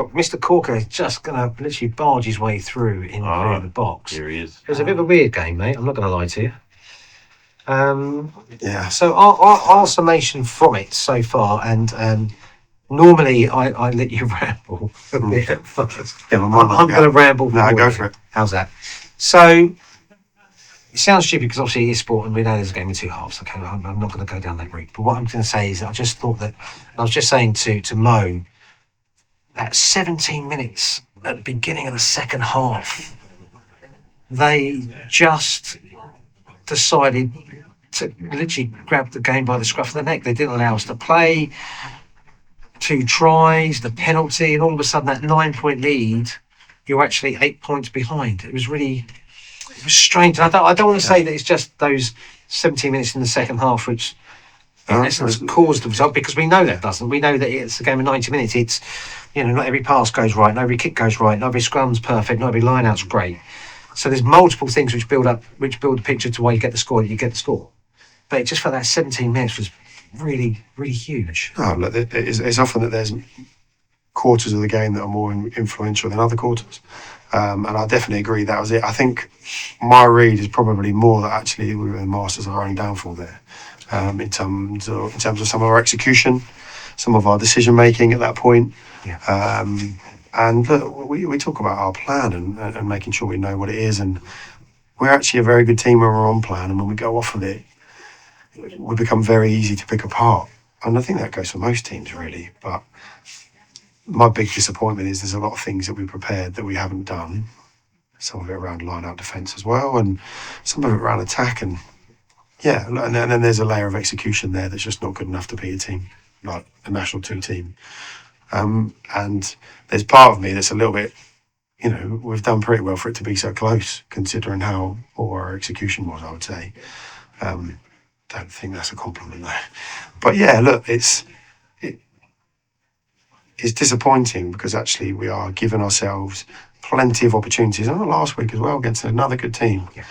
got Mr. Corker just going to literally barge his way through into the box. Here he is. It was a bit of a weird game, mate. I'm not going to lie to you. Yeah. So our summation from it so far, and normally I let you ramble a bit at first. Yeah, I'm going to ramble. No, go for it. How's that? So it sounds stupid because obviously it's sport and we know there's a game in two halves. Okay, I'm not going to go down that route. But what I'm going to say is that I just thought that, I was just saying to Mo, at 17 minutes at the beginning of the second half, they just decided to literally grab the game by the scruff of the neck. They didn't allow us to play. 2 tries, the penalty, and all of a sudden that 9-point lead, you're actually 8 points behind. It was strange. I don't want to say that it's just those 17 minutes in the second half which in essence caused the result, because we know that doesn't. We know that it's a game of 90 minutes. It's, not every pass goes right, not every kick goes right, not every scrum's perfect, not every line-out's great. So there's multiple things which build the picture to why you get the score that you get the score. But it just felt that 17 minutes was really, really huge. Oh, look, it's often that there's quarters of the game that are more influential than other quarters. And I definitely agree that was it. I think my read is probably more that actually we were the masters of our own downfall there, in terms of some of our execution, some of our decision making at that point. Yeah. And look, we talk about our plan and making sure we know what it is, and we're actually a very good team when we're on plan, and when we go off of it, we become very easy to pick apart. And I think that goes for most teams really, but my big disappointment is there's a lot of things that we prepared that we haven't done. Some of it around line-out defence as well, and some of it around attack. And yeah, and then there's a layer of execution there that's just not good enough to beat a team like a National 2 team. And there's part of me that's a little bit, we've done pretty well for it to be so close, considering how poor our execution was, I would say. Don't think that's a compliment though. But yeah, look, it's disappointing because actually we are giving ourselves plenty of opportunities, and last week as well against another good team. Yeah.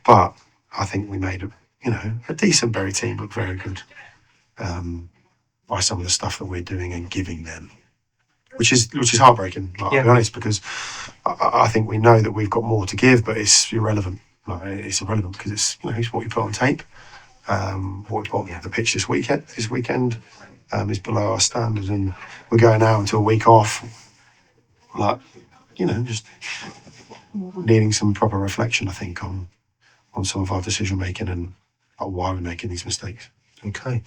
But I think we made a decent Bury team look very good by some of the stuff that we're doing and giving them, which is heartbreaking. I'll be honest, because I think we know that we've got more to give, but it's irrelevant. It's irrelevant because it's what you put on tape. What we put on the pitch this weekend is below our standards, and we're going out into a week off, just needing some proper reflection, I think, on some of our decision making and why we're making these mistakes. Okay.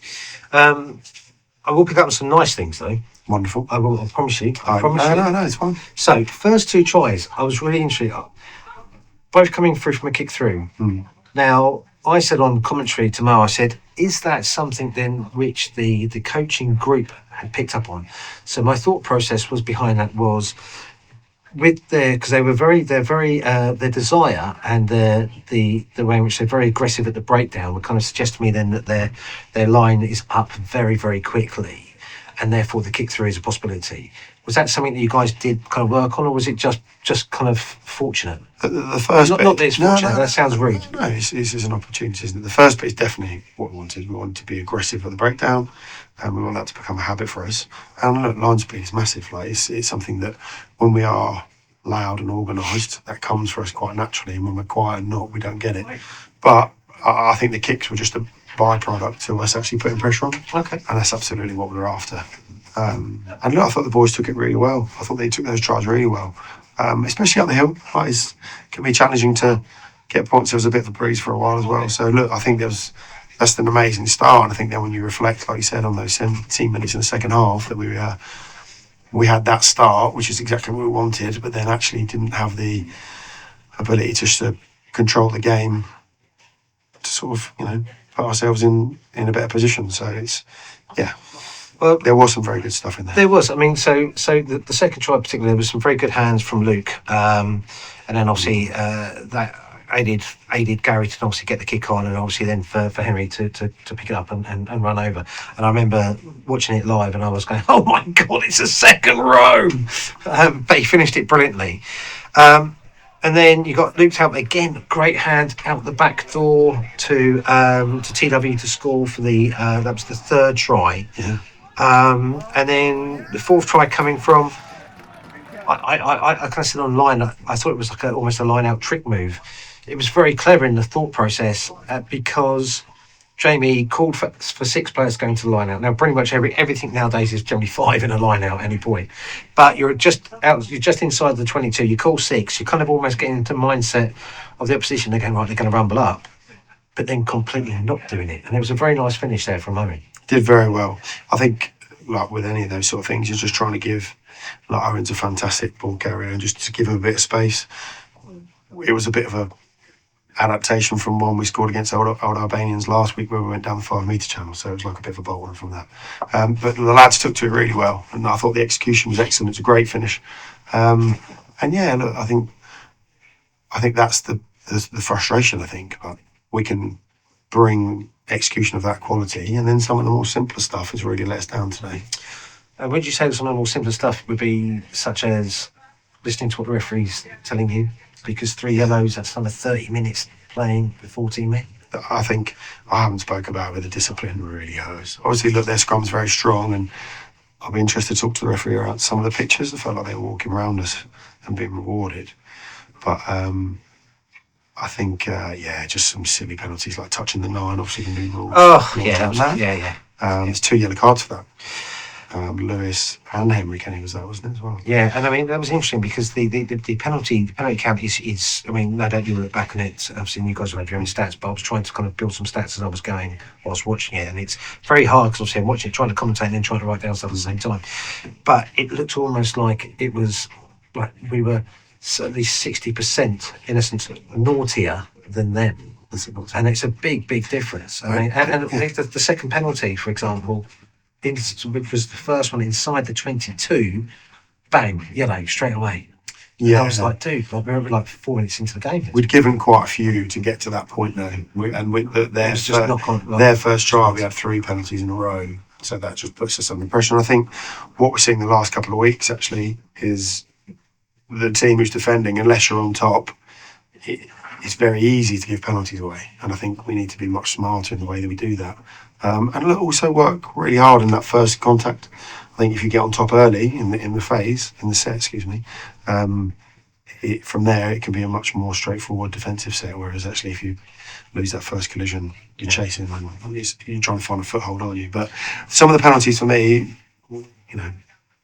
I will pick up on some nice things though. Wonderful. I promise you. No, it's fine. So, first 2 tries, I was really intrigued. Both coming through from a kick through. Now, I said on commentary to Mo, I said, is that something then which the coaching group had picked up on? So my thought process was behind that was with because their desire and the way in which they're very aggressive at the breakdown would kind of suggest to me then that their line is up very, very quickly, and therefore the kick through is a possibility. Was that something that you guys did kind of work on, or was it just kind of fortunate? The first bit, not that it's fortunate. No, that sounds rude. No, it's an opportunity, isn't it? The first bit is definitely what we wanted. We wanted to be aggressive at the breakdown, and we want that to become a habit for us. And look, line speed is massive. It's something that when we are loud and organised, that comes for us quite naturally. And when we're quiet and not, we don't get it. But I think the kicks were just a byproduct to us actually putting pressure on. Okay. And that's absolutely what we were after. And look, I thought the boys took it really well. I thought they took those tries really well, especially up the hill. It can be challenging to get points. There was a bit of a breeze for a while as well. So look, I think that's an amazing start. And I think then when you reflect, like you said, on those 17 minutes in the second half, that we had that start, which is exactly what we wanted, but then actually didn't have the ability to control the game, to sort of put ourselves in a better position. So well, there was some very good stuff in there. There was. I mean, so the second try particularly, there was some very good hands from Luke, and then obviously that aided Gary to obviously get the kick on, and obviously then for Henry to pick it up and run over. And I remember watching it live, and I was going, "Oh my God, it's a second row!" But he finished it brilliantly. And then you got Luke help again, great hand out the back door to TW to score for that was the third try. Yeah. And then the fourth try coming from I kind of said online, I thought it was like almost a line-out trick move. It was very clever in the thought process because Jamie called for 6 players going to the line-out. Now, pretty much everything nowadays is generally 5 in a line-out at any point. But you're just inside the 22. You call 6. You're kind of almost getting into the mindset of the opposition. They're going, right, they're going to rumble up, but then completely not doing it. And it was a very nice finish there for a moment. Did very well. I think, like with any of those sort of things, you're just trying to give, like Owen's a fantastic ball carrier, and just to give him a bit of space. It was a bit of a adaptation from one we scored against old Albanians last week where we went down the 5 metre channel, so it was like a bit of a bolt on from that. But the lads took to it really well, and I thought the execution was excellent. It's a great finish. And yeah, look, I think that's the frustration, I think, but we can bring execution of that quality, and then some of the more simpler stuff has really let us down today. Would you say some of the more simpler stuff would be such as listening to what the referee's telling you? Because 3 yellows, that's under 30 minutes playing with 14 men. I think I haven't spoken about it, but the discipline really hurts. Obviously, look, their scrum's very strong, and I'll be interested to talk to the referee about some of the pictures. I felt like they were walking around us and being rewarded. But I think, just some silly penalties like touching the 9, obviously the new rules. There's 2 yellow cards for that. Lewis and Henry Kenny was that, wasn't it, as well? Yeah, and I mean, that was interesting because the penalty count is I mean, no doubt you look back on it, obviously you guys have had your own stats, but I was trying to kind of build some stats as I was going whilst watching it, and it's very hard because obviously I'm watching it, trying to commentate and then trying to write down stuff at the same time. But it looked almost like it was like we were at least 60% innocent naughtier than them. And it's a big difference. I mean, and the second penalty, for example, which was the first one inside the 22, bang, yellow straight away. Yeah, I was like, dude, like, we're like 4 minutes into the game. We'd given quite a few to get to that point, though. Their first try, we had 3 penalties in a row, so that just puts us under pressure. And I think what we're seeing the last couple of weeks actually is the team who's defending, unless you're on top, it's very easy to give penalties away. And I think we need to be much smarter in the way that we do that. And also work really hard in that first contact. I think if you get on top early in the set, from there it can be a much more straightforward defensive set. Whereas actually, if you lose that first collision, you're chasing and you're trying to find a foothold, aren't you? But some of the penalties for me,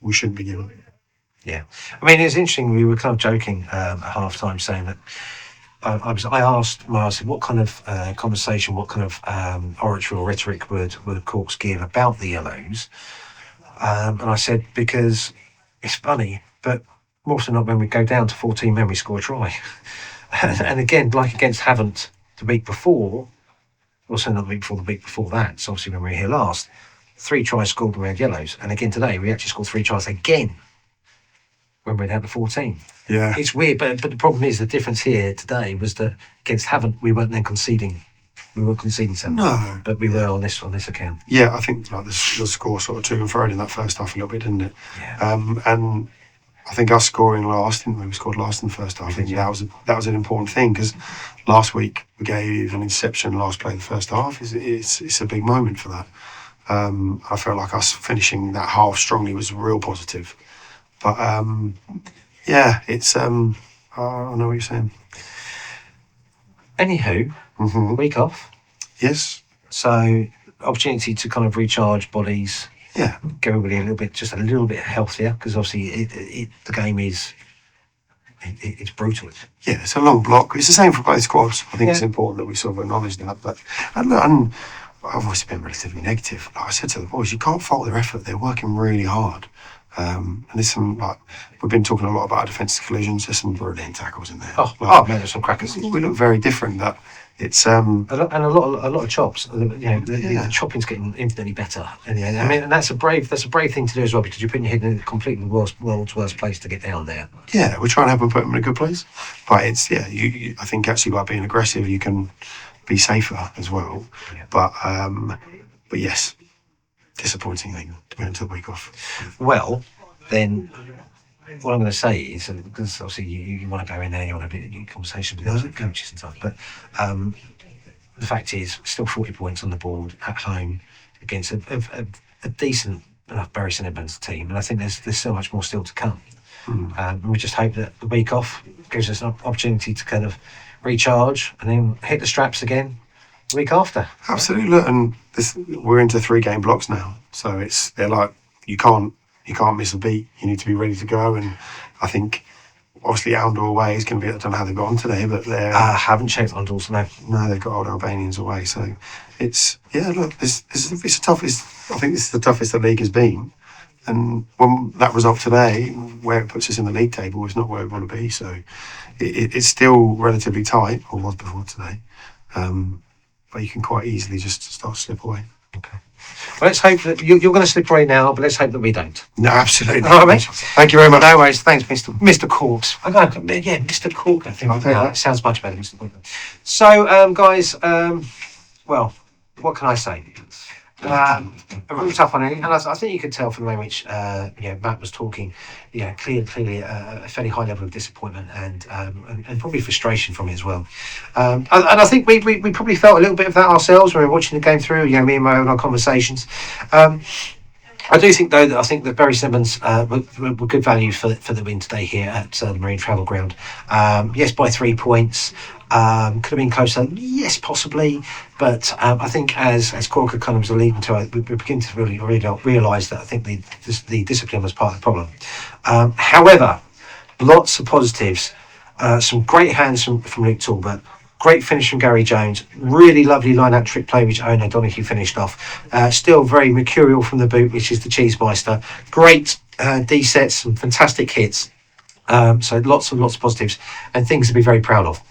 we shouldn't be given. Yeah, I mean, it's interesting. We were kind of joking at half time, saying that. I asked what kind of conversation, what kind of oratory or rhetoric would Corks give about the yellows? And I said, because it's funny, but more often than not, when we go down to 14 men, we score a try. And again, like against Havant the week before, also not the week before that, so obviously when we were here last, 3 tries scored when we had yellows. And again today, we actually scored 3 tries again when we're down to 14. Yeah. It's weird, but the problem is the difference here today was that against Havant, we weren't then conceding. We weren't conceding 7. No. But we were on this account. Yeah, I think like the score sort of to and fro in that first half a little bit, didn't it? Yeah. And I think us scoring last, didn't we? We scored last in the first half. I think that was an important thing, because last week we gave an interception last play in the first half. It's a big moment for that. I felt like us finishing that half strongly was a real positive. But it's I know what you're saying. Anywho, week off. Yes. So opportunity to kind of recharge bodies. Yeah. Get everybody a little bit healthier, because obviously the game is it's brutal. Yeah, it's a long block. It's the same for both squads. I think it's important that we sort of acknowledge that. But and I've always been relatively negative. Like I said to the boys, you can't fault their effort. They're working really hard. And there's some, we've been talking a lot about our defensive collisions. There's some brilliant tackles in there. Man, there's some crackers. We look very different. That it's a lot of chops. The chopping's getting infinitely better. I mean, and that's a brave thing to do as well, because you're putting your head in completely world's worst place to get down there. Yeah, we're trying to help them put them in a good place. But it's I think actually by being aggressive, you can be safer as well. Yeah. But yes. Disappointing thing to go into the week off. Well, then what I'm going to say is, because obviously you want to go in there, you want to have a conversation with the other coaches and stuff, but the fact is, still 40 points on the board at home against a decent enough Bury St Edmunds team, and I think there's so much more still to come. And we just hope that the week off gives us an opportunity to kind of recharge and then hit the straps again the week after. Absolutely. Look, and we're into 3-game blocks now, so they're like you can't miss a beat. You need to be ready to go. And I think obviously Outdoor away is going to be. I don't know how they've got on today, but they're. I haven't checked on Dawson. No, they've got Old Albanians away, so it's look, it's the toughest. I think this is the toughest the league has been. And when that result today, where it puts us in the league table, is not where we want to be. So it's still relatively tight, or was before today. But you can quite easily just start to slip away. Okay. Well, let's hope that you're going to slip away now, but let's hope that we don't. No, absolutely. All right, mate. Thank you very much. No worries. Thanks, Mr. Corks. Yeah, Mr. Cork. I think that sounds much better, Mr. Cork. So, guys, well, what can I say? A really tough one, and I think you could tell from the way in which Matt was talking. Clearly a fairly high level of disappointment and probably frustration from it as well. And I think we probably felt a little bit of that ourselves when we were watching the game through. Me and Mo and our conversations. I do think, though, that Bury St Edmunds were good value for the win today here at the Marine Travel Ground. Yes, by 3 points. Could have been closer, yes, possibly, but I think as Corker kind of was alluding to, we begin to really realise that I think the discipline was part of the problem. However, lots of positives, some great hands from Luke Talbot, great finish from Gary Jones, really lovely line-out trick play which Owen O'Donoghue finished off. Still very mercurial from the boot, which is the Cheesemeister. Great D-sets, some fantastic hits. So lots of positives and things to be very proud of.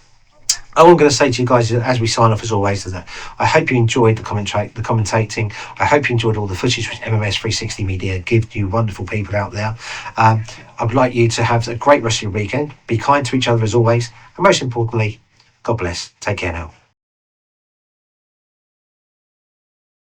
All I'm going to say to you guys as we sign off, as always, is that I hope you enjoyed the commentating. I hope you enjoyed all the footage which MMS 360 Media give you wonderful people out there. I'd like you to have a great rest of your weekend. Be kind to each other as always. And most importantly, God bless. Take care now.